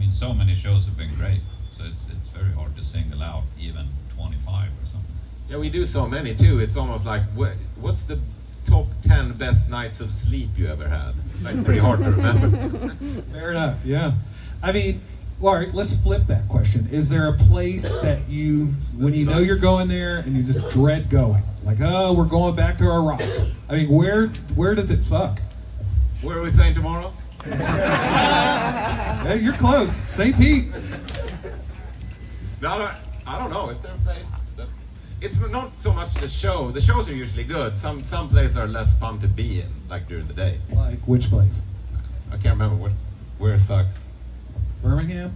mean, so many shows have been great, so it's very hard to single out even 25 or something. Yeah, we do so many too. It's almost like, what's the top 10 best nights of sleep you ever had? Like, pretty hard to remember. Fair enough, yeah. I mean, all right, let's flip that question. Is there a place that you, when you know you're going there and you just dread going? Like, oh, we're going back to Iraq. I mean, where does it suck? Where are we playing tomorrow? Hey, you're close. St. Pete. No, I don't know. Is there a place? It's not so much the show. The shows are usually good. Some places are less fun to be in, like during the day. Like which place? I can't remember where it sucks. Birmingham?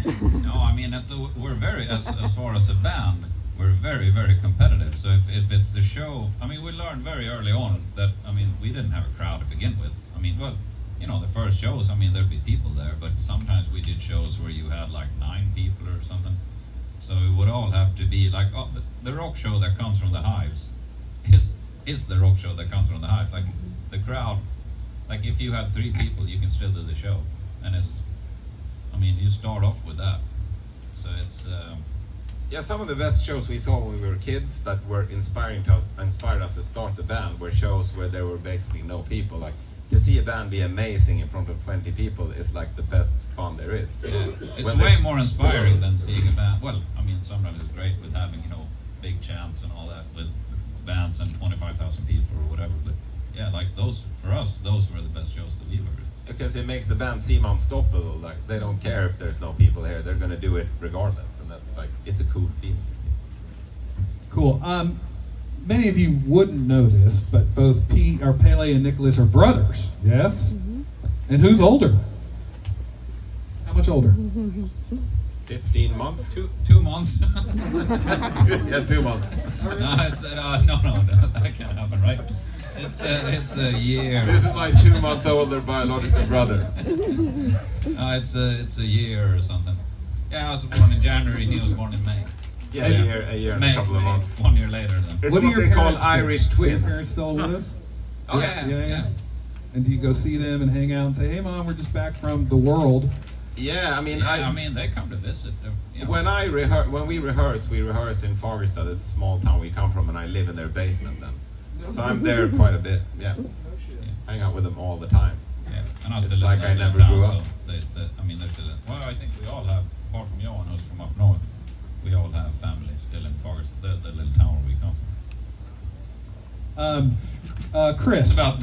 No, I mean, we're very, as far as a band, we're very, very competitive. So if it's the show, I mean, we learned very early on that, I mean, we didn't have a crowd to begin with. I mean, well, you know, the first shows, I mean, there'd be people there, but sometimes we did shows where you had like 9 people or something. So it would all have to be like, oh, the rock show that comes from the Hives is the rock show that comes from the Hives. Like the crowd, like if you have 3 people, you can still do the show, and I mean, you start off with that. So it's yeah, some of the best shows we saw when we were kids that were inspired us to start the band were shows where there were basically no people. Like, to see a band be amazing in front of 20 people is like the best fun there is. Yeah. It's way more inspiring than seeing a band. Well, I mean, sometimes it's great with having, you know, big chants and all that with bands and 25,000 people or whatever. But yeah, like those, for us, those were the best shows that we were. Because it makes the band seem unstoppable. Like, they don't care if there's no people here. They're going to do it regardless. And that's like, it's a cool feeling. Cool. Many of you wouldn't know this, but both Pele and Nicholas are brothers, yes? Mm-hmm. And who's older? How much older? 15 months? 2 months. 2 months. No, it's no, that can't happen, right? It's a year. This is my 2-month older biological brother. No, it's a year or something. Yeah, I was born in January and he was born in May. Yeah, a year and a couple of months. 1 year later then. It's what they call Irish twins. Are your parents still with us? Oh yeah. And do you go see them and hang out and say, hey Mom, we're just back from the world? Yeah, I mean, I mean, they come to visit. You know. When we rehearse in Fagersta, the small town we come from, and I live in their basement then. So I'm there quite a bit, yeah. Hang out with them all the time. Yeah, and I it's still like live in I never town, grew up. So I mean, they're still, well, I think we all have, apart from Johan, who's from up north, we all have family still in Fagersta, the little town where we come from. Chris. It's about